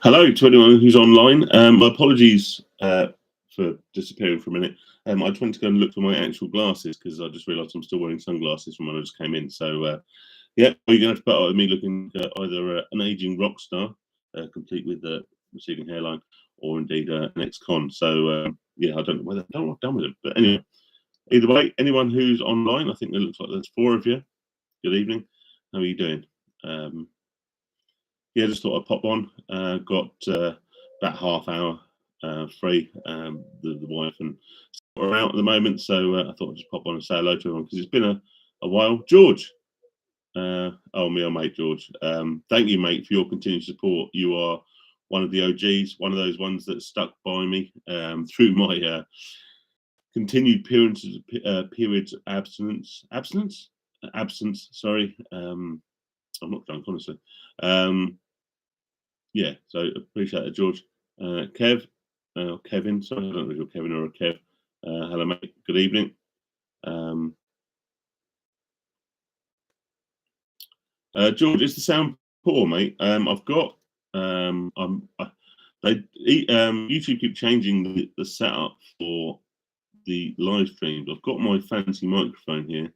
Hello to anyone who's online. My apologies for disappearing for a minute. I just went to go and look for my actual glasses because I just realised I'm still wearing sunglasses from when I just came in. So, yeah, you're going to have to put up with me looking either an aging rock star, complete with the receding hairline, or indeed an ex-con. So, yeah, I don't know what I've done with it. But anyway, either way, anyone who's online, I think it looks like there's 4 of you. Good evening. How are you doing? Yeah, just thought I'd pop on. Got about half hour free. The wife and are out at the moment, so I thought I'd just pop on and say hello to everyone because it's been a while. George, oh me, mate, George. Thank you, mate, for your continued support. You are one of the OGs, one of those ones that stuck by me through my continued periods of absence. Sorry, I'm not drunk, honestly. Yeah, so appreciate it, George. Kevin, sorry, I don't know if you're Kevin or a Kev. Hello, mate. Good evening. George, is the sound poor, mate? I've got YouTube keep changing the setup for the live streams. I've got my fancy microphone here,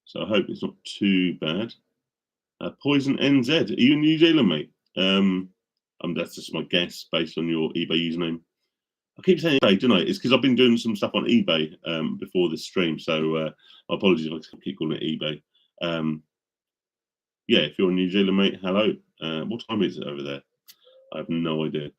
so I hope it's not too bad. Poison NZ, are you in New Zealand, mate? That's just my guess based on your eBay username. I keep saying eBay, don't I? It's because I've been doing some stuff on eBay before this stream, so my apologies if I keep calling it eBay. Yeah, if you're in New Zealand, mate, hello. What time is it over there? I have no idea.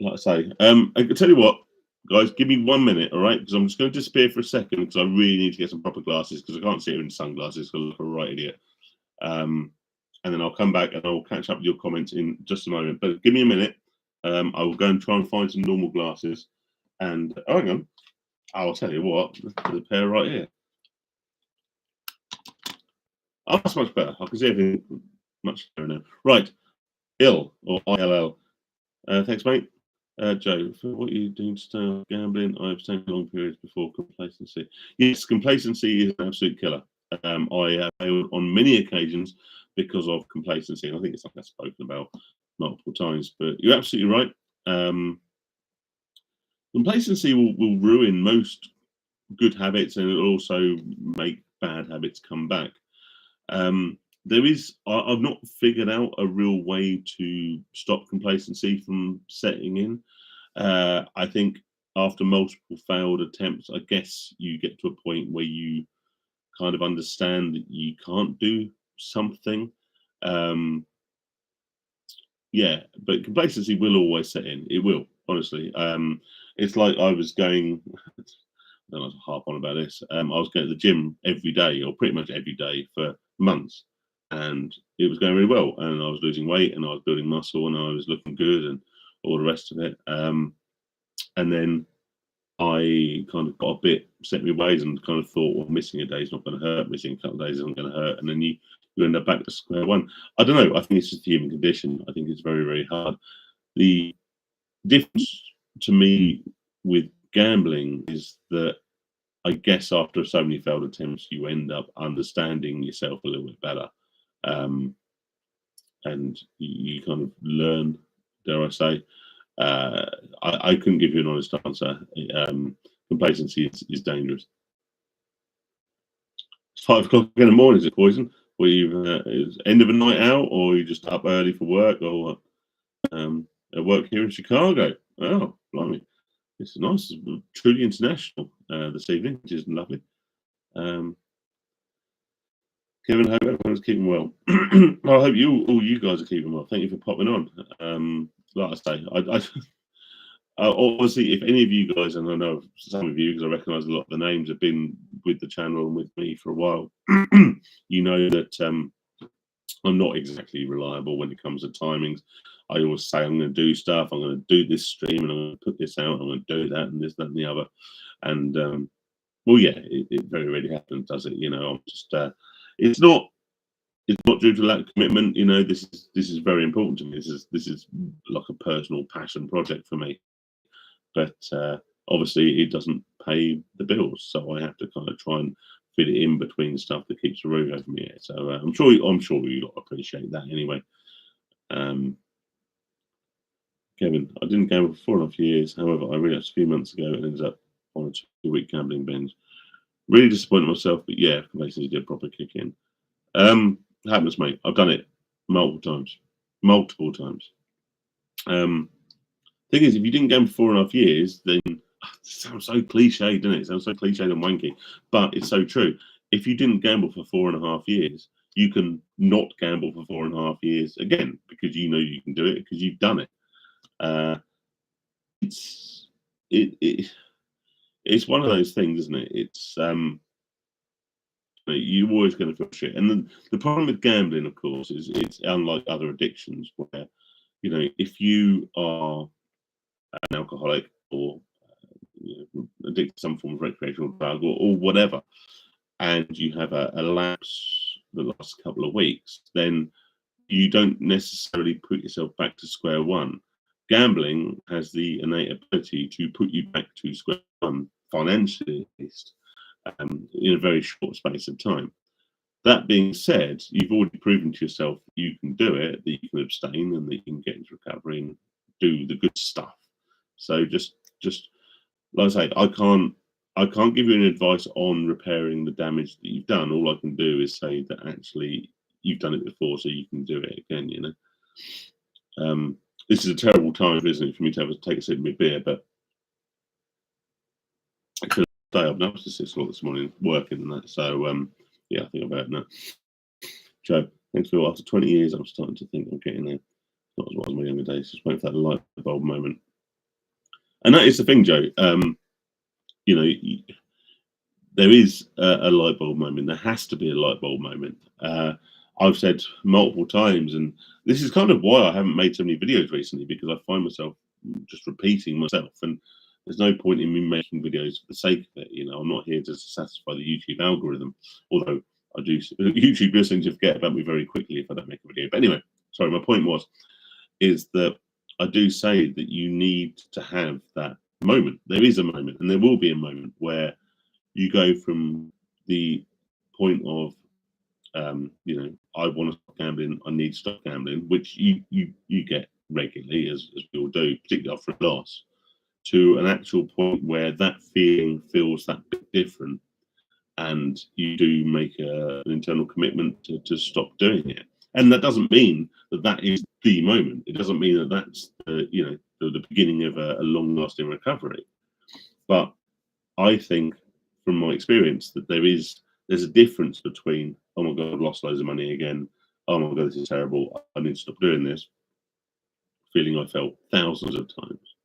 Like I say, I can tell you what, guys, give me 1 minute, all right? Because I'm just going to disappear for a second because I really need to get some proper glasses because I can't see it in sunglasses. I look like a right idiot. And then I'll come back and I'll catch up with your comments in just a moment. But give me a minute. I will go and try and find some normal glasses. And hang on, I'll tell you what, there's a pair right here. Oh, that's much better. I can see everything much better now. Right, ILL or ILL. Thanks, mate. Joe, for what you doing to start gambling, I abstained long periods before complacency. Yes, complacency is an absolute killer. I have failed on many occasions because of complacency, and I think it's something I've spoken about multiple times. But you're absolutely right. Complacency will ruin most good habits, and it'll also make bad habits come back. I've not figured out a real way to stop complacency from setting in. I think after multiple failed attempts, I guess you get to a point where you kind of understand that you can't do something. Yeah, but complacency will always set in. It will, honestly. It's like I was going, I don't know to harp on about this. I was going to the gym every day, or pretty much every day, for months. And it was going really well, and I was losing weight, and I was building muscle, and I was looking good, and all the rest of it. And then I kind of got a bit set in my ways, and kind of thought, well, missing a day is not going to hurt. Missing a couple of days isn't going to hurt, and then you end up back to square one. I don't know. I think it's just the human condition. I think it's very, very hard. The difference to me with gambling is that I guess after so many failed attempts, you end up understanding yourself a little bit better. And you kind of learn, dare I say. I couldn't give you an honest answer. Complacency is dangerous. It's 5 o'clock in the morning, is it, Poison? Or is end of a night out, or you just up early for work, or what? I work here in Chicago. Oh, blimey. It's nice, it's truly international this evening, which is lovely. Kevin, I hope everyone's keeping well. I hope all you guys are keeping well. Thank you for popping on. Like I say, Obviously, if any of you guys, and I know some of you, because I recognise a lot of the names, have been with the channel and with me for a while, you know that I'm not exactly reliable when it comes to timings. I always say I'm going to do stuff. I'm going to do this stream, and I'm going to put this out. I'm going to do that, and this, that, and the other. And well, yeah, it very rarely happens, does it? You know, I'm just it's not. It's not due to lack of commitment. You know, this is very important to me. This is like a personal passion project for me. But obviously, it doesn't pay the bills, so I have to kind of try and fit it in between stuff that keeps the roof over my head. So I'm sure you lot appreciate that anyway. Kevin, I didn't gamble for 4.5 years. However, I relapsed a few months ago and ended up on a 2-week gambling binge. Really disappointed myself, but yeah, basically did a proper kick in. Happens, mate. I've done it multiple times. Multiple times. Thing is, if you didn't gamble for 4.5 years, then it sounds so cliche, doesn't it? It sounds so cliche and wanky, but it's so true. If you didn't gamble for 4.5 years, you can not gamble for 4.5 years again because you know you can do it because you've done it. It's one of those things, isn't it? It's you're always going to feel shit. And the problem with gambling, of course, is it's unlike other addictions where, you know, if you are an alcoholic or addicted to some form of recreational drug or whatever, and you have a lapse the last couple of weeks, then you don't necessarily put yourself back to square one. Gambling has the innate ability to put you back to square one, financially at least, in a very short space of time. That being said, you've already proven to yourself that you can do it, that you can abstain, and that you can get into recovery and do the good stuff. So just like I say, I can't give you any advice on repairing the damage that you've done. All I can do is say that actually you've done it before, so you can do it again. You know, this is a terrible time, isn't it, for me to have to take a sip of my beer, but because I've been up to 6 o'clock this morning working and that. So yeah, I think about it now. Joe, thanks for after 20 years, I'm starting to think I'm getting there. Not as well as my younger days. Just wait for that light bulb moment. And that is the thing, Joe. You know, there is a light bulb moment. There has to be a light bulb moment. I've said multiple times, and this is kind of why I haven't made so many videos recently, because I find myself just repeating myself, and there's no point in me making videos for the sake of it. You know, I'm not here to satisfy the YouTube algorithm, although I do. YouTube does seem to forget about me very quickly if I don't make a video. But anyway, sorry, my point is that I do say that you need to have that moment. There is a moment, and there will be a moment where you go from the point of you know, I want to stop gambling, I need to stop gambling, which you get regularly, as we all do, particularly after a loss, to an actual point where that feeling feels that bit different, and you do make an internal commitment to stop doing it. And that doesn't mean that that is the moment. It doesn't mean that that's you know, the beginning of a long-lasting recovery. But I think, from my experience, that there's a difference between, oh my god, I've lost loads of money again, oh my god, this is terrible, I need to stop doing this, feeling I felt thousands of times,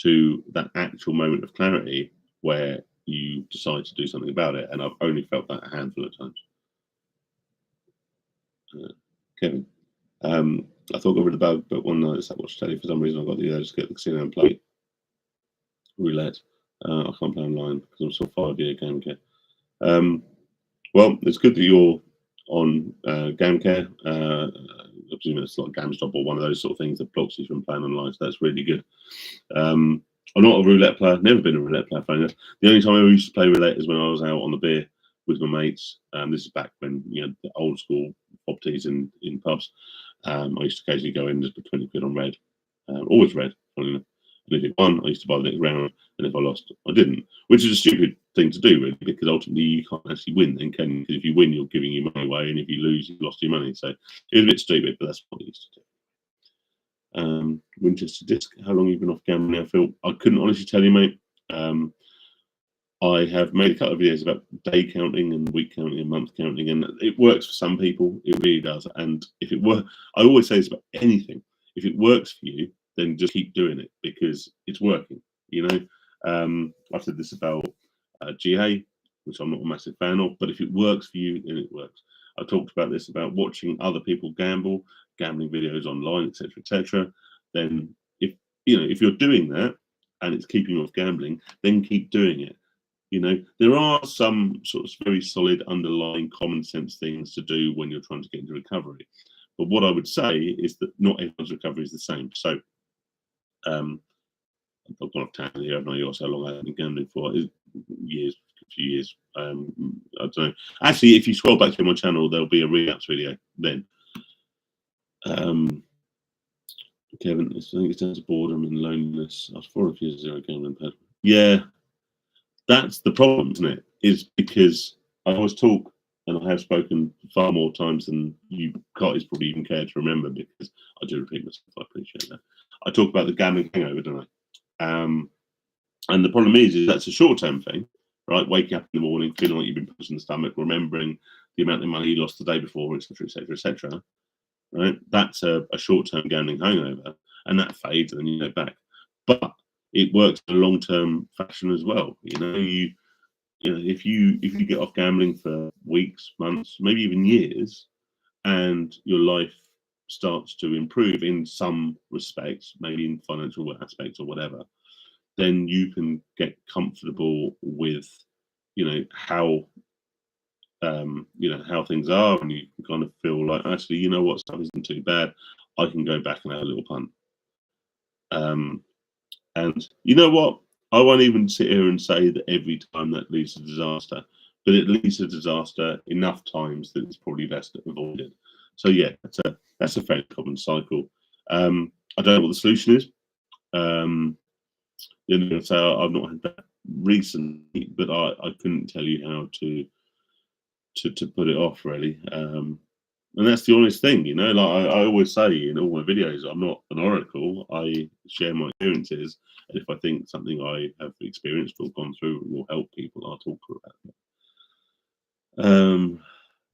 to that actual moment of clarity where you decide to do something about it. And I've only felt that a handful of times. Kevin, I thought I got rid of the bug, but one night I sat watching telly, for some reason I got the urge to get the casino and play roulette. I can't play online because I'm still 5-year game care. Well, it's good that you're on game care. I presume it's like GameStop or one of those sort of things that blocks you from playing online. So that's really good. I'm not a roulette player. Never been a roulette player. The only time I used to play roulette is when I was out on the beer with my mates. This is back when, you know, the old school pub teas in pubs. I used to occasionally go in and just put 20 quid on red. Always red, funny enough. And if it won, I used to buy the next round, and if I lost, I didn't. Which is a stupid thing to do, really, because ultimately you can't actually win then, can you? Because if you win, you're giving your money away, and if you lose, you've lost your money. So it was a bit stupid, but that's what I used to do. Winchester Disc, how long have you been off gambling now, Phil? I couldn't honestly tell you, mate. I have made a couple of videos about day counting and week counting and month counting, and it works for some people. It really does. And if it were, I always say this about anything. If it works for you, then just keep doing it because it's working. You know, I've said this about GA, which I'm not a massive fan of, but if it works for you, then it works. I talked about this about watching other people gamble, gambling videos online, etc., then if you're doing that and it's keeping you off gambling, then keep doing it. There are some sort of very solid underlying common sense things to do when you're trying to get into recovery. But what I would say is that not everyone's recovery is the same. So I've gone off tangent here. I've not got so long I have been gambling for. Years, a few years. I don't know. Actually, if you scroll back to my channel, there'll be a relapse video then. Kevin, I think it's down to boredom and loneliness. I was 4 years of zero gambling. Yeah, that's the problem, isn't it? Is because I always talk, and I have spoken far more times than you guys probably even care to remember, because I do repeat myself. I appreciate that. I talk about the gambling hangover, don't I? And the problem is that's a short-term thing, right? Waking up in the morning, feeling like you've been punched in the stomach, remembering the amount of money you lost the day before, etc., etc., etc. Right? That's a short-term gambling hangover, and that fades, and then you go back. But it works in a long-term fashion as well. If you get off gambling for weeks, months, maybe even years, and your life starts to improve in some respects, maybe in financial aspects or whatever, then you can get comfortable with, how how things are, and you can kind of feel like, actually, stuff isn't too bad. I can go back and have a little punt. And you know what? I won't even sit here and say that every time that leads to disaster, but it leads to disaster enough times that it's probably best avoided. So yeah, that's a fairly common cycle. I don't know what the solution is. So I've not had that recently, but I couldn't tell you how to put it off, really. And that's the honest thing, like I always say in all my videos, I'm not an oracle. I share my experiences, and if I think something I have experienced or gone through will help people, I'll talk about it.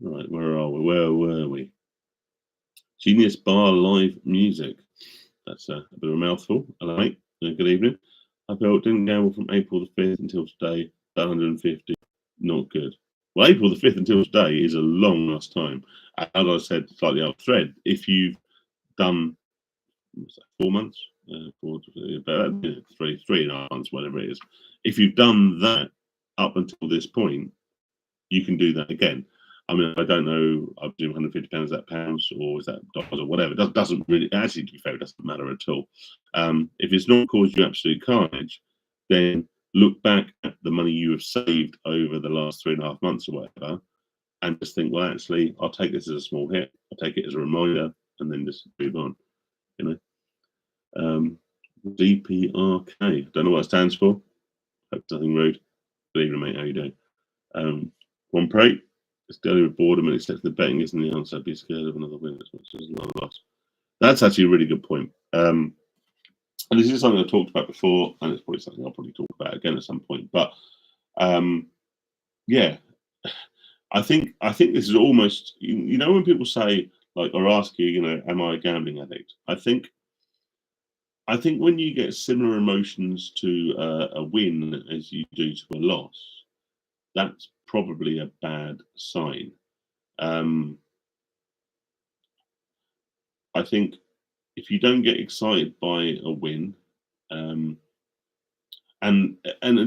Right, where are we? Where were we? Genius Bar live music. That's a bit of a mouthful. Hello, mate. Good evening. I felt didn't gamble from April the 5th until today. 150. Not good. Well, April the 5th until today is a long last time. As I said, slightly off thread, if you've done 4 months, about 3.5 months, whatever it is, if you've done that up until this point, you can do that again. I mean, I don't know, I presume £150 is that pounds, or is that dollars, or whatever. It doesn't really, actually, to be fair, it doesn't matter at all. If it's not caused you absolute carnage, then look back at the money you have saved over the last 3.5 months or whatever, and just think, well, actually, I'll take this as a small hit. I'll take it as a reminder, and then just move on. DPRK. Don't know what it stands for. Hope nothing rude. Good evening, mate. How you doing? One pray. It's dealing with boredom and accept the betting isn't the answer. Be scared of another win as much as another loss. That's actually a really good point. And this is something I talked about before, and it's probably something I'll probably talk about again at some point. But yeah, I think this is almost, when people say, like, or ask you, am I a gambling addict? I think when you get similar emotions to a win as you do to a loss, that's probably a bad sign. I think if you don't get excited by a win, and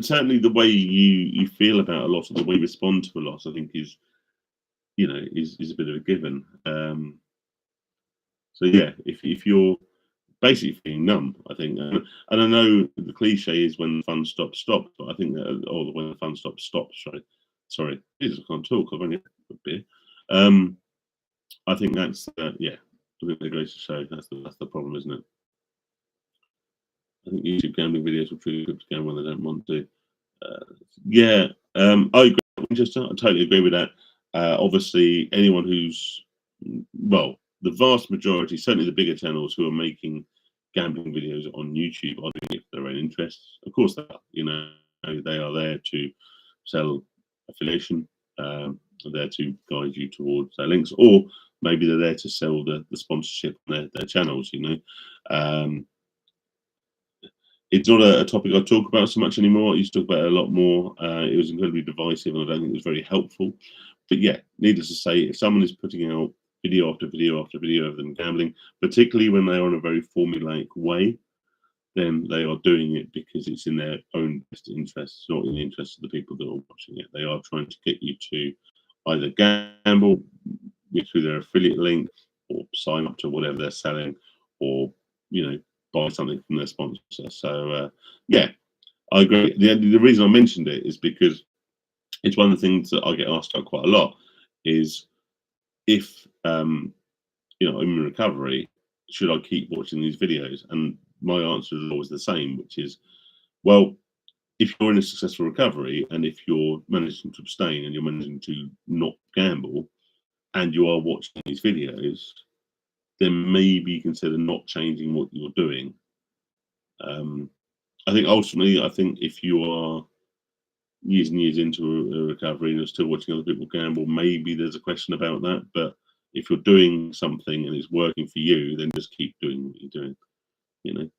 certainly the way you feel about a loss, or the way you respond to a loss, I think is a bit of a given. So yeah, if you're basically feeling numb, I think, and I know the cliche is when the fun stops, but I think that, or when the fun stops. Sorry, Jesus, I can't talk. I've only had a beer. I think that's yeah. I think that goes to show that's the problem, isn't it? I think YouTube gambling videos will trigger people to gamble when they don't want to. Yeah, I agree. I totally agree with that. Obviously, anyone who's the vast majority, certainly the bigger channels who are making gambling videos on YouTube, are doing it for their own interests. Of course, they are. They are there to sell affiliation. They're there to guide you towards their links, or maybe they're there to sell the sponsorship on their channels. It's not a topic I talk about so much anymore. I used to talk about it a lot more. It was incredibly divisive, and I don't think it was very helpful. But yeah, needless to say, if someone is putting out video after video after video of them gambling, particularly when they are in a very formulaic way, then they are doing it because it's in their own best interests, not in the interests of the people that are watching it. They are trying to get you to either gamble through their affiliate link, or sign up to whatever they're selling, or buy something from their sponsor. So yeah, I agree. The reason I mentioned it is because it's one of the things that I get asked about quite a lot. Is if I'm in recovery, should I keep watching these videos? And my answer is always the same, which is, well, if you're in a successful recovery and if you're managing to abstain and you're managing to not gamble and you are watching these videos, then maybe consider not changing what you're doing. I think ultimately, if you are years and years into a recovery and you're still watching other people gamble, maybe there's a question about that. But if you're doing something and it's working for you, then just keep doing what you're doing. You know.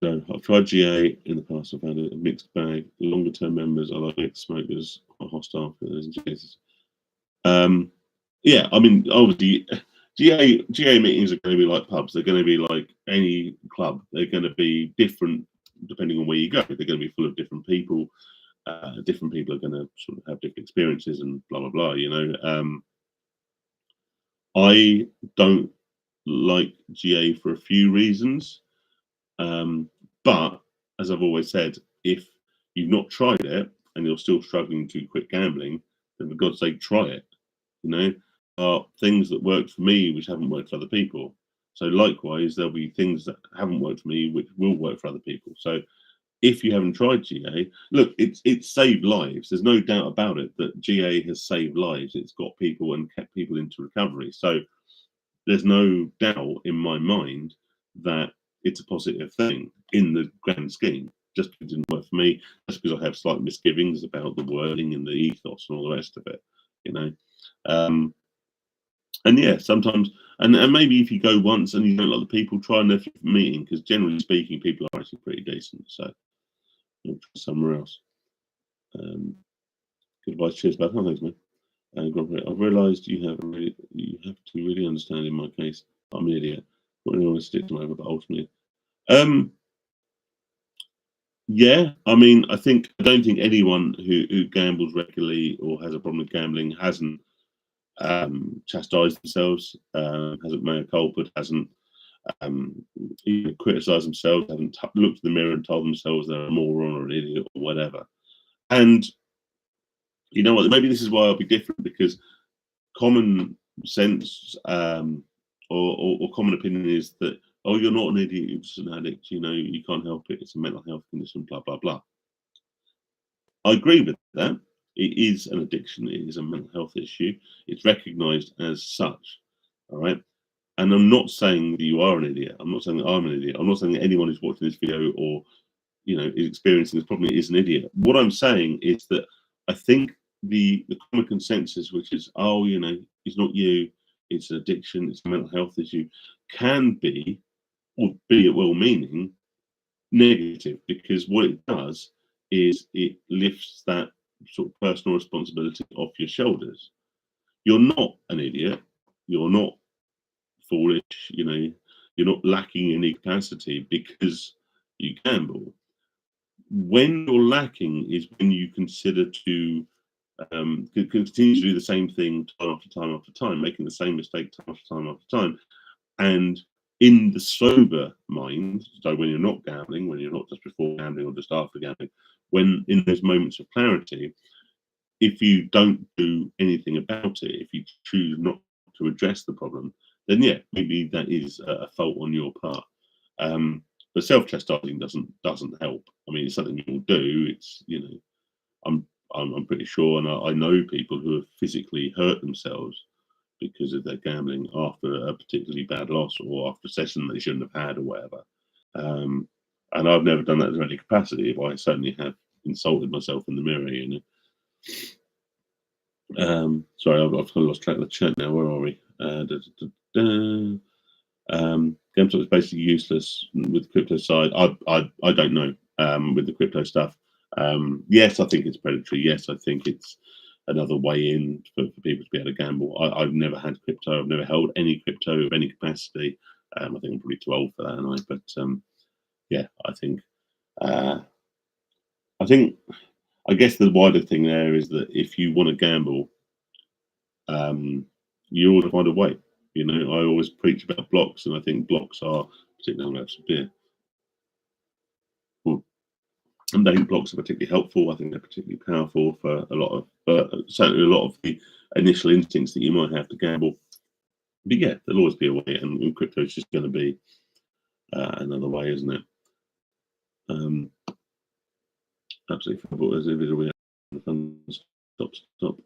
So I've tried GA in the past. I've had a mixed bag. Longer term members, I like smokers, quite hostile for those cases. Yeah, I mean, obviously, GA meetings are going to be like pubs. They're going to be like any club. They're going to be different depending on where you go. They're going to be full of different people. Different people are going to sort of have different experiences and blah blah blah. I don't like GA for a few reasons. But as I've always said, if you've not tried it and you're still struggling to quit gambling, then for God's sake, try it. Are things that worked for me which haven't worked for other people. So likewise, there'll be things that haven't worked for me which will work for other people. So if you haven't tried GA, look, it's saved lives. There's no doubt about it that GA has saved lives. It's got people and kept people into recovery. So there's no doubt in my mind that it's a positive thing in the grand scheme. Just because it didn't work for me, just because I have slight misgivings about the wording and the ethos and all the rest of it, And yeah, sometimes, and maybe if you go once and you don't like the people, try another meeting, because generally speaking, people are actually pretty decent. So try somewhere else. Good advice. Cheers, Beth. Thanks, man. I've realised you have to really understand. In my case, I'm an idiot. Not really want to stick to my, but ultimately, yeah. I mean, I don't think anyone who gambles regularly or has a problem with gambling hasn't chastised themselves, hasn't made a culprit, hasn't criticised themselves, haven't looked in the mirror and told themselves they're a moron or an idiot or whatever. And you know what? Maybe this is why I'll be different, because common sense or common opinion is that, oh, you're not an idiot, you're just an addict, you can't help it, it's a mental health condition, blah blah blah. I agree with that. It is an addiction, it is a mental health issue, it's recognized as such. All right. And I'm not saying that you are an idiot, I'm not saying that I'm an idiot, I'm not saying that anyone who's watching this video or is experiencing this problem is an idiot. What I'm saying is that I think the common consensus, which is, oh, it's not you, it's an addiction, it's a mental health issue, can be, albeit well-meaning, negative, because what it does is it lifts that sort of personal responsibility off your shoulders. You're not an idiot, you're not foolish, you're not lacking any capacity because you gamble. When you're lacking is when you consider to continue to do the same thing time after time after time, making the same mistake time after time after time. And in the sober mind, so when you're not gambling, when you're not just before gambling or just after gambling, when in those moments of clarity, if you don't do anything about it, if you choose not to address the problem, then yeah, maybe that is a fault on your part. But self-chastising doesn't help. I mean, it's something you'll do. It's I'm pretty sure, and I know people who have physically hurt themselves because of their gambling after a particularly bad loss or after a session they shouldn't have had or whatever. And I've never done that to any capacity, but I certainly have insulted myself in the mirror. Sorry, I've kind of lost track of the chat now. Where are we? GameStop is basically useless with the crypto side. I don't know with the crypto stuff. Yes, I think it's predatory. Yes, I think it's another way in for people to be able to gamble. I've never had crypto. I've never held any crypto of any capacity. I think I'm probably too old for that, aren't I? But yeah, uh, I think I guess the wider thing there is that if you want to gamble, you ought to find a way. You know, I always preach about blocks, and I think blocks are particularly on beer. And I think blocks are particularly helpful. I think they're particularly powerful for a lot of, certainly a lot of the initial instincts that you might have to gamble. But yeah, there'll always be a way, and crypto is just going to be another way, isn't it? Absolutely. There's a video stop.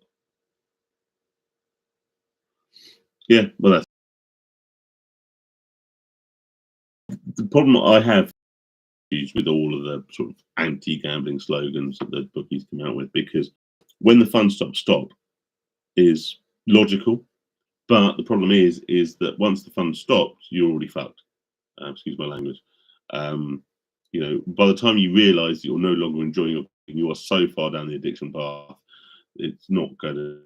Yeah, well, that's the problem I have with all of the sort of anti-gambling slogans that the bookies come out with, because when the fun stop is logical, but the problem is that once the fun stops, you're already fucked. Excuse my language. You know, by the time you realise that you're no longer enjoying it, you are so far down the addiction path. It's not going to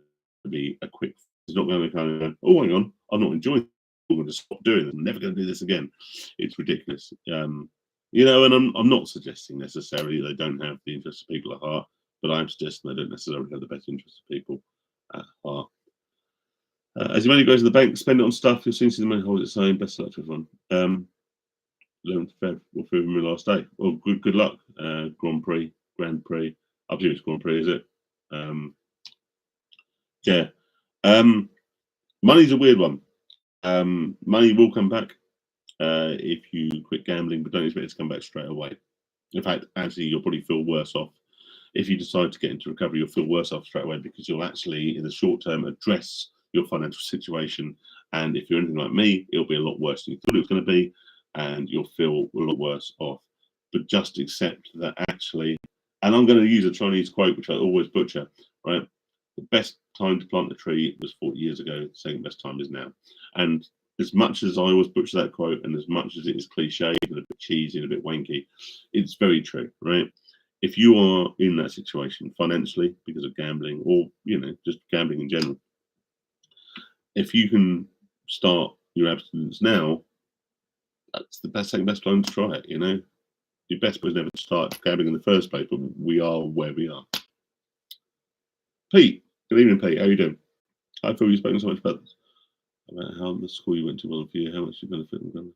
be a quick. It's not going to kind of go, oh, hang on, I'm not enjoying it. I'm going to stop doing it. I'm never going to do this again. It's ridiculous. You know, and I'm not suggesting necessarily they don't have the interests of people at heart, but I'm suggesting they don't necessarily have the best interests of people at heart. As your money goes to the bank, spend it on stuff. You'll soon see the money holds its own. Best of luck to everyone. 11th Feb, we'll feel my last day. Well, good luck. Grand Prix. I believe it's Grand Prix, is it? Yeah. Money's a weird one. Money will come back if you quit gambling, but don't expect it to come back straight away. In fact, actually, you'll probably feel worse off. If you decide to get into recovery, you'll feel worse off straight away because you'll actually, in the short term, address your financial situation. And if you're anything like me, it'll be a lot worse than you thought it was going to be, and you'll feel a lot worse off. But just accept that actually, and I'm going to use a Chinese quote, which I always butcher, right? The best time to plant a tree was 40 years ago. The second best time is now. And as much as I always butcher that quote, and as much as it is cliche and a bit cheesy and a bit wanky, it's very true, right? If you are in that situation financially because of gambling, or you know, just gambling in general, if you can start your abstinence now, that's the second best time to try it. You know, your best was never to start gambling in the first place, but we are where we are. Pete, good evening, Pete. How are you doing? I feel you've spoken so much about how the school you went to wasn't for you, how much you benefit from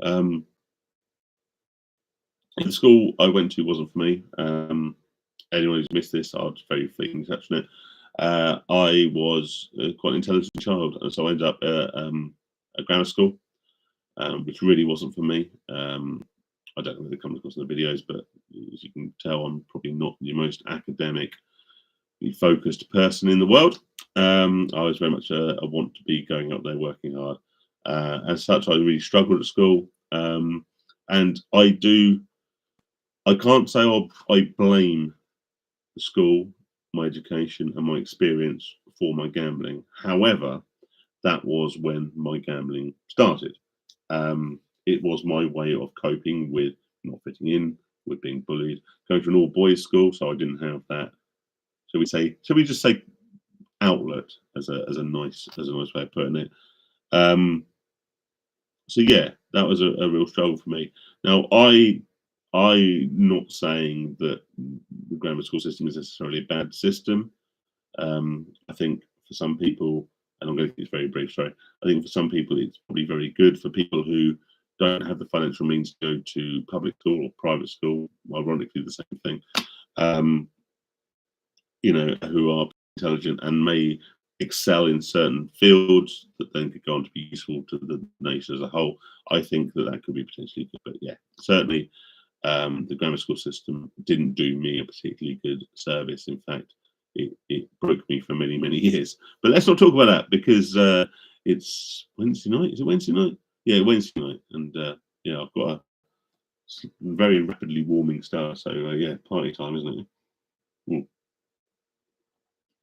them. The school I went to wasn't for me. Anyone who's missed this, I'll just very fleetingly touch on it. I was quite an intelligent child, and so I ended up at grammar school, which really wasn't for me. I don't know if it comes across in the videos, but as you can tell, I'm probably not the most academically focused person in the world. I was very much a want to be going out there working hard. As such, I really struggled at school, and I can't say I blame the school, my education, and my experience for my gambling. However, that was when my gambling started. It was my way of coping with not fitting in, with being bullied, going to an all-boys school, so I didn't have that. Shall we just say outlet as a nice way of putting it. So yeah, that was a real struggle for me. Now I'm not saying that the grammar school system is necessarily a bad system. I think for some people, and I'm going to keep this very brief, sorry. I think for some people it's probably very good for people who don't have the financial means to go to public school or private school, ironically the same thing. You know, who are intelligent and may excel in certain fields that then could go on to be useful to the nation as a whole. I think that could be potentially good. But yeah, certainly the grammar school system didn't do me a particularly good service. In fact, it broke me for many years. But let's not talk about that because it's Wednesday night. Is it Wednesday night? Yeah, Wednesday night. And yeah, I've got a very rapidly warming star. So yeah, party time, isn't it? Mm.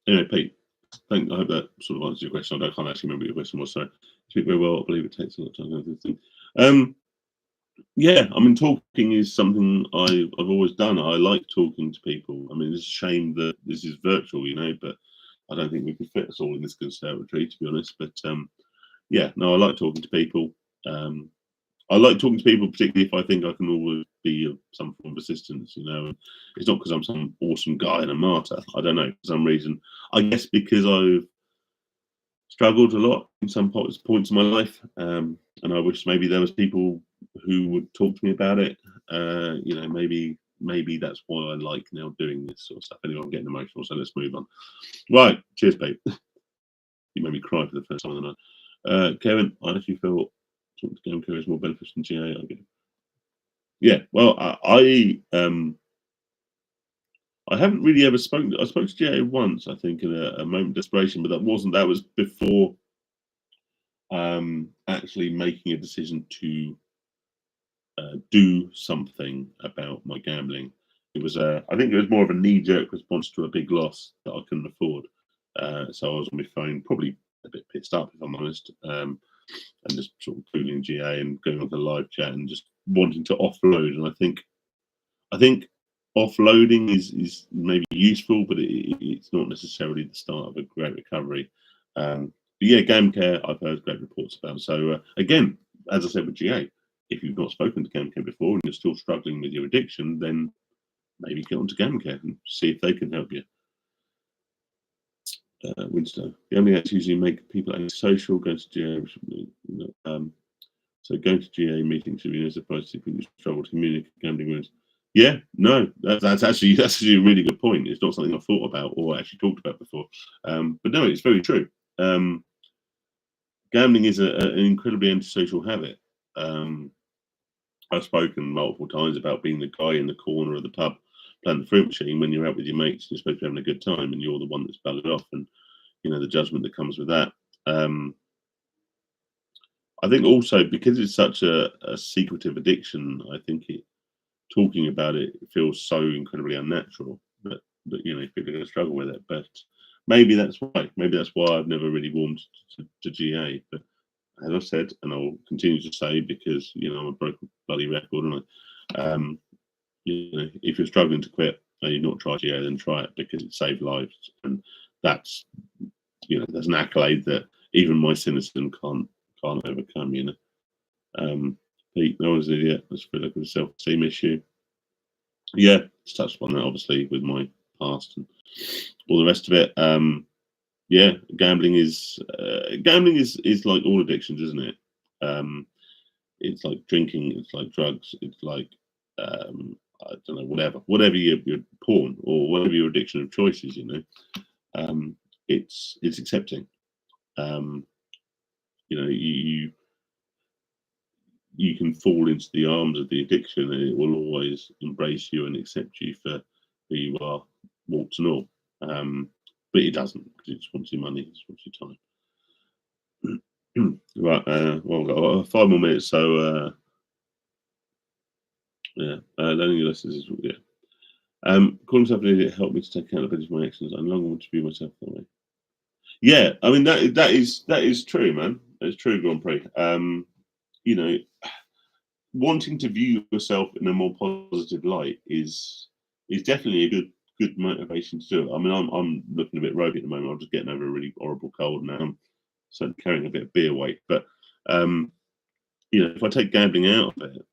Anyway, Pete, I hope that sort of answers your question. I can't actually remember what your question was, so Speak very well. I believe it takes a lot of time. Um, yeah, I mean, talking is something I've always done. I like talking to people. I mean, it's a shame that this is virtual, but I don't think we can fit us all in this conservatory, to be honest. But yeah, no, I like talking to people. Um, I like talking to people, particularly if I think I can always be of some form of assistance. And it's not because I'm some awesome guy and a martyr. I don't know, for some reason. I guess because I've struggled a lot in some points in my life, and I wish maybe there was people who would talk to me about it. Maybe that's why I like now doing this sort of stuff. Anyway, I'm getting emotional, so let's move on. Right, cheers, babe. You made me cry for the first time of the night. Kevin, I actually feel talking to game career is more beneficial than GA. I get it. Yeah, well, I haven't really ever spoken. I spoke to GA once, I think, in a moment of desperation, but that was before actually making a decision to do something about my gambling. I think it was more of a knee-jerk response to a big loss that I couldn't afford. So I was on my phone, probably a bit pissed up, if I'm honest, and just sort of googling GA and going on the live chat and just wanting to offload. And I think offloading is maybe useful, but it's not necessarily the start of a great recovery. But yeah, game care I've heard great reports about. So again, as I said with GA, if you've not spoken to game care before and you're still struggling with your addiction, then maybe get onto game care and see if they can help you. Winston, the only acts usually make people antisocial. Going to GA, so going to GA meetings should be no surprise to people who struggle to communicate gambling with. Yeah, no, that's actually a really good point. It's not something I've thought about or actually talked about before. But no, it's very true. Gambling is an incredibly antisocial habit. I've spoken multiple times about being the guy in the corner of the pub playing the fruit machine when you're out with your mates. You're supposed to be having a good time, and you're the one that's buggered off, and the judgment that comes with that. I think also because it's such a secretive addiction, I think talking about it feels so incredibly unnatural that people are going to struggle with it. But maybe that's why. Maybe that's why I've never really warmed to GA. But as I've said, and I'll continue to say, because I'm a broken bloody record, and if you're struggling to quit and you've not tried GA, then try it, because it saved lives, and that's there's an accolade that even my cynicism can't overcome. Pete, no one's an idiot. That's a like a self-esteem issue. Yeah, it's touched upon that obviously with my past and all the rest of it. Yeah, gambling is like all addictions, isn't it? It's like drinking, it's like drugs, it's like I don't know, whatever your porn or whatever your addiction of choice is. It's accepting. You can fall into the arms of the addiction, and it will always embrace you and accept you for who you are, warts and all. But it doesn't, because it just wants your money, it just wants your time. Right, well, we've got 5 more minutes, so yeah, learning your lessons is, yeah. Calling myself an idiot helped me to take accountability for my actions. I no longer want to view myself that way. Yeah, I mean that is true, man. It's true, Grand Prix. Wanting to view yourself in a more positive light is definitely a good motivation to do it. I mean, I'm looking a bit ropey at the moment. I'm just getting over a really horrible cold now, so carrying a bit of beer weight. But if I take gambling out of it,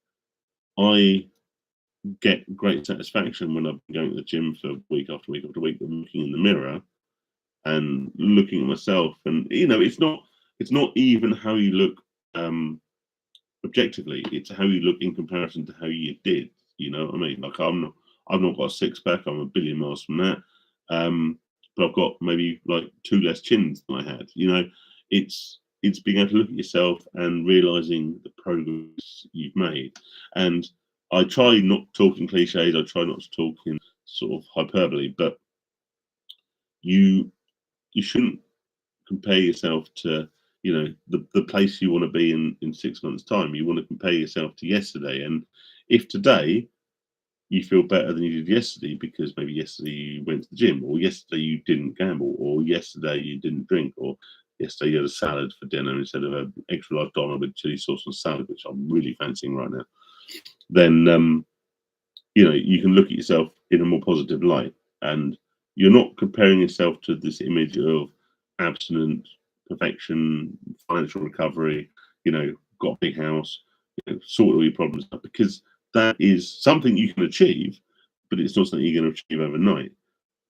I get great satisfaction when I've been going to the gym for week after week after week, and looking in the mirror and looking at myself, and it's not even how you look objectively, it's how you look in comparison to how you did. You know what I mean? Like I've not got a six pack. I'm a billion miles from that. But I've got maybe like 2 less chins than I had. It's being able to look at yourself and realizing the progress you've made. And I try not talking cliches. I try not to talk in sort of hyperbole, but you shouldn't compare yourself to the place you want to be in 6 months' time. You want to compare yourself to yesterday, and if today you feel better than you did yesterday because maybe yesterday you went to the gym, or yesterday you didn't gamble, or yesterday you didn't drink, or yesterday you had a salad for dinner instead of an extra large dollar with chili sauce and salad, which I'm really fancying right now, then you can look at yourself in a more positive light, and you're not comparing yourself to this image of abstinent perfection, financial recovery, got a big house, sort all your problems out, because that is something you can achieve, but it's not something you're going to achieve overnight.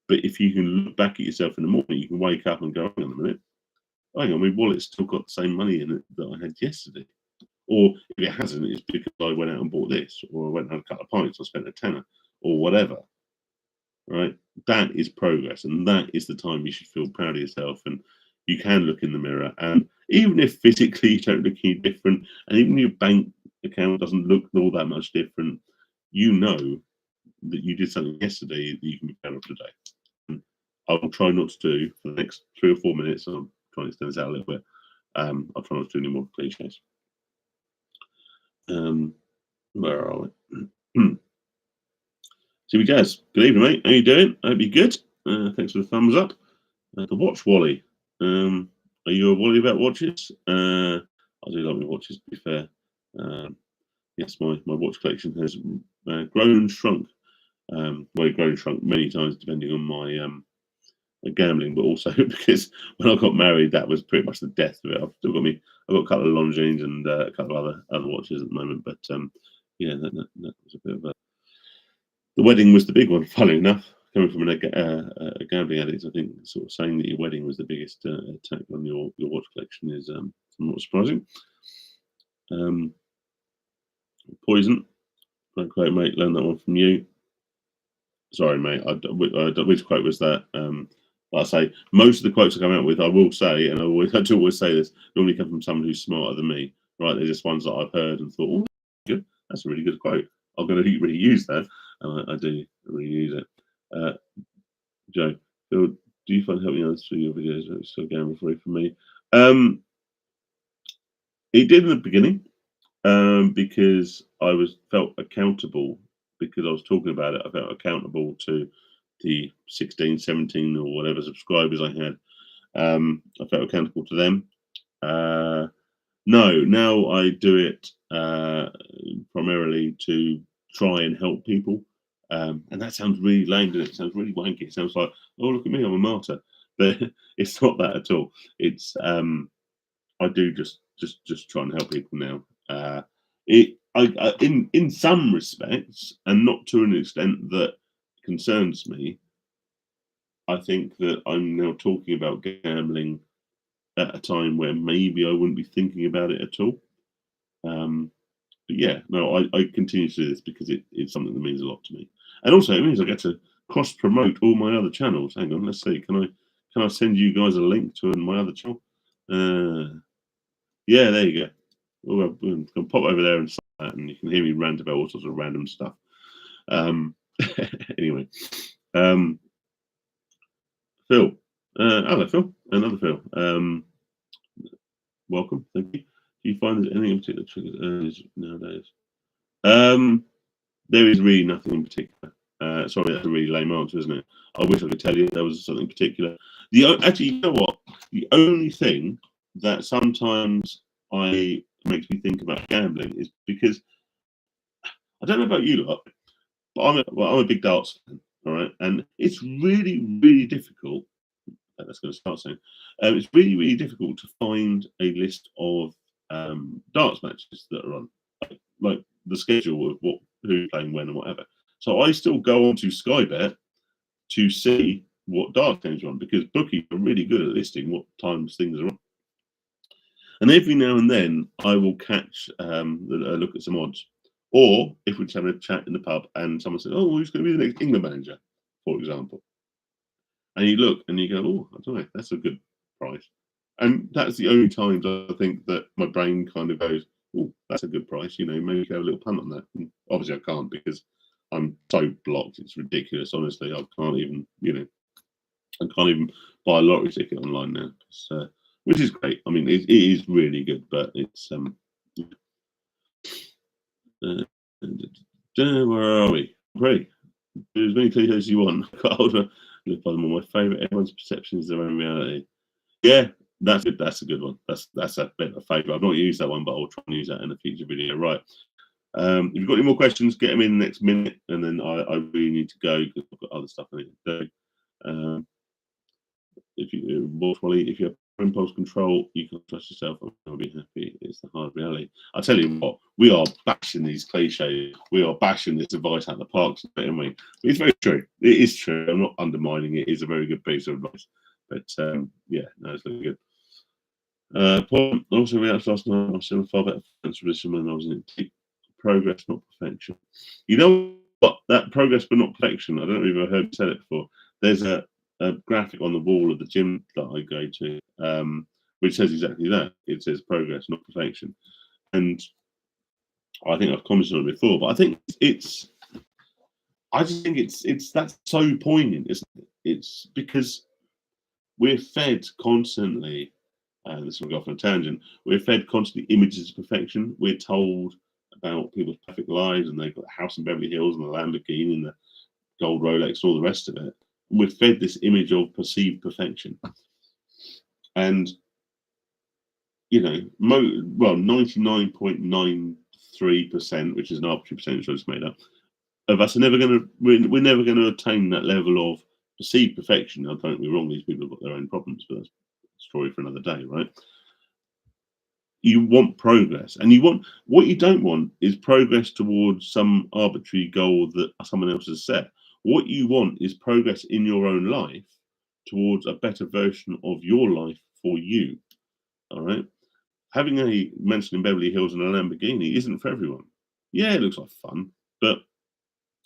But if you can look back at yourself in the morning, you can wake up and go, hang on a minute, hang on, my wallet's still got the same money in it that I had yesterday. Or if it hasn't, it's because I went out and bought this, or I went and had a couple of pints, I spent a tenner, or whatever. Right? That is progress, and that is the time you should feel proud of yourself. And you can look in the mirror, and even if physically you don't look any different, and even your bank account doesn't look all that much different, you know that you did something yesterday that you can be proud of today. And I will try not to do for the next 3 or 4 minutes. I'm trying to extend this out a little bit. I'll try not to do any more cliches. Where are we? Jimmy Jazz, good evening, mate. How you doing? I hope you're good. Thanks for the thumbs up. The watch Wally. Are you a Wally about watches? I do like my watches, to be fair. Yes, my watch collection has grown and shrunk. Well, grown and shrunk many times depending on my gambling, but also because when I got married, that was pretty much the death of it. I've got a couple of Longines and a couple of other watches at the moment, but yeah, that was a bit of a. The wedding was the big one, funnily enough. Coming from a gambling addict, I think sort of saying that your wedding was the biggest attack on your watch collection is somewhat surprising. Poison, great quote, mate. Learned that one from you. Sorry, mate. Which quote was that? Like I say, most of the quotes I come out with, I will say, and I do always say this, normally come from someone who's smarter than me. Right? They're just ones that I've heard and thought, oh, good. That's a really good quote. I'm going to really use that. And I do really use it. Joe, Phil, do you find helping others through your videos? It's still gambling free for me. It did in the beginning because I felt accountable because I was talking about it. I felt accountable to the 16, 17 or whatever subscribers I had. I felt accountable to them. No, now I do it primarily to try and help people. And that sounds really lame, doesn't it? It sounds really wanky. It sounds like, oh, look at me, I'm a martyr. But it's not that at all. It's I do just try and help people now. In some respects, and not to an extent that concerns me, I think that I'm now talking about gambling at a time where maybe I wouldn't be thinking about it at all. But yeah, no, I continue to do this because it's something that means a lot to me, and also it means I get to cross promote all my other channels. Hang on, let's see. Can I send you guys a link to my other channel? Yeah, there you go. We'll pop over there and that, and you can hear me rant about all sorts of random stuff. Anyway, Phil, hello, Phil, another Phil. Welcome, thank you. Do you find there's anything in particular triggers urges nowadays? There is really nothing in particular. Sorry, that's a really lame answer, isn't it? I wish I could tell you there was something particular. Actually, you know what? The only thing that sometimes makes me think about gambling is because I don't know about you lot, but I'm a big darts fan, all right, and it's really, really difficult. That's going to start soon. It's really, really difficult to find a list of darts matches that are on, like the schedule of who's playing when and whatever. So I still go on to Sky Bet to see what darts games are on because bookies are really good at listing what times things are on. And every now and then I will catch a look at some odds. Or if we're just having a chat in the pub and someone says, oh, who's going to be the next England manager, for example. And you look and you go, oh, I don't know, that's a good price. And that's the only times I think that my brain kind of goes, oh, that's a good price. Maybe you can have a little punt on that. And obviously I can't because I'm so blocked. It's ridiculous. Honestly, I can't even buy a lottery ticket online now. Which is great. I mean, it is really good, but it's where are we? Great. Do as many cliches as you want. Live by them all. My favourite. Everyone's perception is their own reality. Yeah, That's good. That's a good one. That's a bit of a favourite. I've not used that one, but I'll try and use that in a future video. Right. If you've got any more questions, get them in the next minute, and then I really need to go because I've got other stuff I need to do. Um, if you if you have impulse control, you can trust yourself and you'll be happy. It's the hard reality. I tell you what, we are bashing these cliches. We are bashing this advice out of the parks, aren't we? It's very true. It is true. I'm not undermining it. It's a very good piece of advice. But yeah, no, it's looking good. Paul also reacted last night. I was still far better friends with someone when I was in deep progress, not perfection. You know what? That progress but not perfection. I don't know if I've heard you said it before. There's a graphic on the wall of the gym that I go to, which says exactly that. It says progress, not perfection. And I think I've commented on it before, but I think I just think it's that's so poignant, isn't it? It's because we're fed constantly, and this will go off on a tangent. We're fed constantly images of perfection. We're told about people's perfect lives, and they've got a house in Beverly Hills and a Lamborghini and the gold Rolex and all the rest of it. And we're fed this image of perceived perfection, and you know, 99.93%, which is an arbitrary percentage I just made up, of us are never going to. We're never going to attain that level of perceived perfection. Now, don't get me wrong; these people have got their own problems, but that's a story for another day, right? You want progress, and you want what you don't want is progress towards some arbitrary goal that someone else has set. What you want is progress in your own life towards a better version of your life for you. All right. Having a mansion in Beverly Hills and a Lamborghini isn't for everyone. Yeah, it looks like fun, but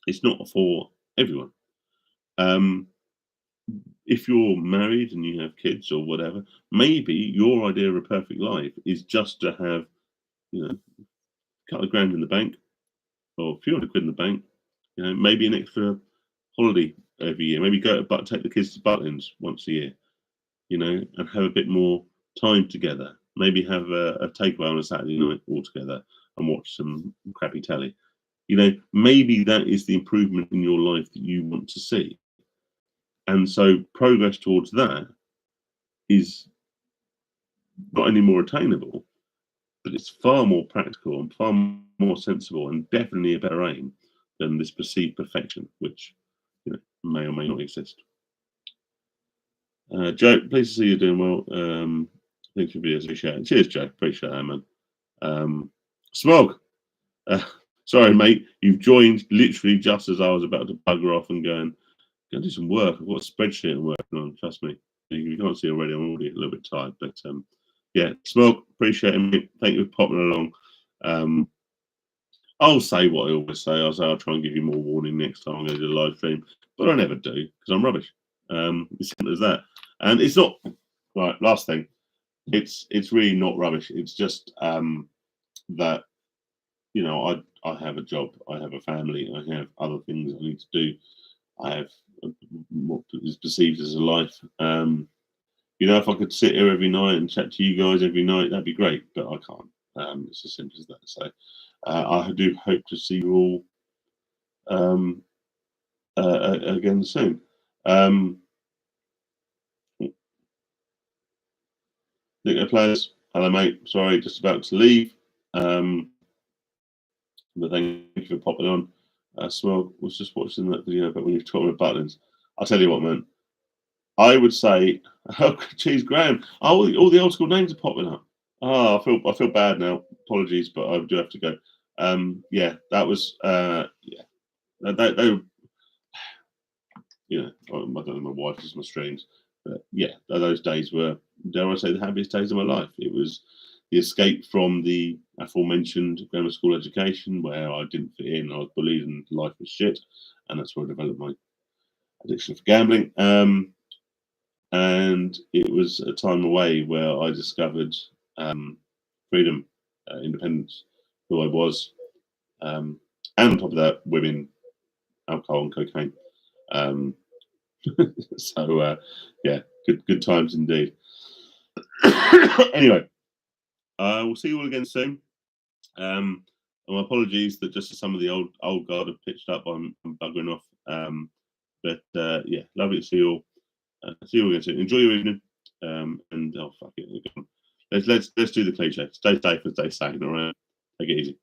it's not for everyone. Um, if you're married and you have kids or whatever, maybe your idea of a perfect life is just to have, you know, a couple of grand in the bank or a few hundred quid in the bank, you know, maybe an extra holiday every year, maybe go to take the kids to Butlins once a year, you know, and have a bit more time together. Maybe have a takeaway on a Saturday night all together and watch some crappy telly. You know, maybe that is the improvement in your life that you want to see. And so progress towards that is not only more attainable, but it's far more practical and far more sensible and definitely a better aim than this perceived perfection, which you know may or may not exist. Joe, pleased to see you doing well. Thanks for your videos. Appreciate it. Cheers, Joe. Appreciate that, man. Smog. Uh, sorry, mate. You've joined literally just as I was about to bugger off and go do some work. I've got a spreadsheet I'm working on. Trust me. You can't see already. I'm already a little bit tired, but yeah, Smog. Appreciate it, mate. Thank you for popping along. I'll say what I always say. I'll try and give you more warning next time I'm going to do a live stream, but I never do because I'm rubbish. As simple as that. And it's not right. Last thing, it's really not rubbish. It's just that you know I have a job, I have a family, I have other things I need to do. I have what is perceived as a life. You know, if I could sit here every night and chat to you guys every night, that'd be great, but I can't. It's as simple as that. So I do hope to see you all again soon. Nico players, hello mate. Sorry, just about to leave. But thank you for popping on. Smog was just watching that video about when you're talking about buttons. I'll tell you what, man. I would say, oh, geez, Graham. Oh, all the old school names are popping up. Oh, I feel bad now. Apologies, but I do have to go. Yeah, that was yeah. They you know, I don't know my wife is my streams, but yeah, those days were, dare I say, the happiest days of my life. It was the escape from the aforementioned grammar school education where I didn't fit in, I was bullied, and life was shit, and that's where I developed my addiction for gambling. And it was a time away where I discovered freedom, independence, who I was, and on top of that, women, alcohol, and cocaine. So yeah, good times indeed. Anyway, we'll see you all again soon. And my apologies that just as some of the old guard have pitched up, I'm buggering off. But yeah, lovely to see you all. See you all again soon. Enjoy your evening. And oh fuck it, let's do the cliche. Stay safe and stay sane. All right, take it easy.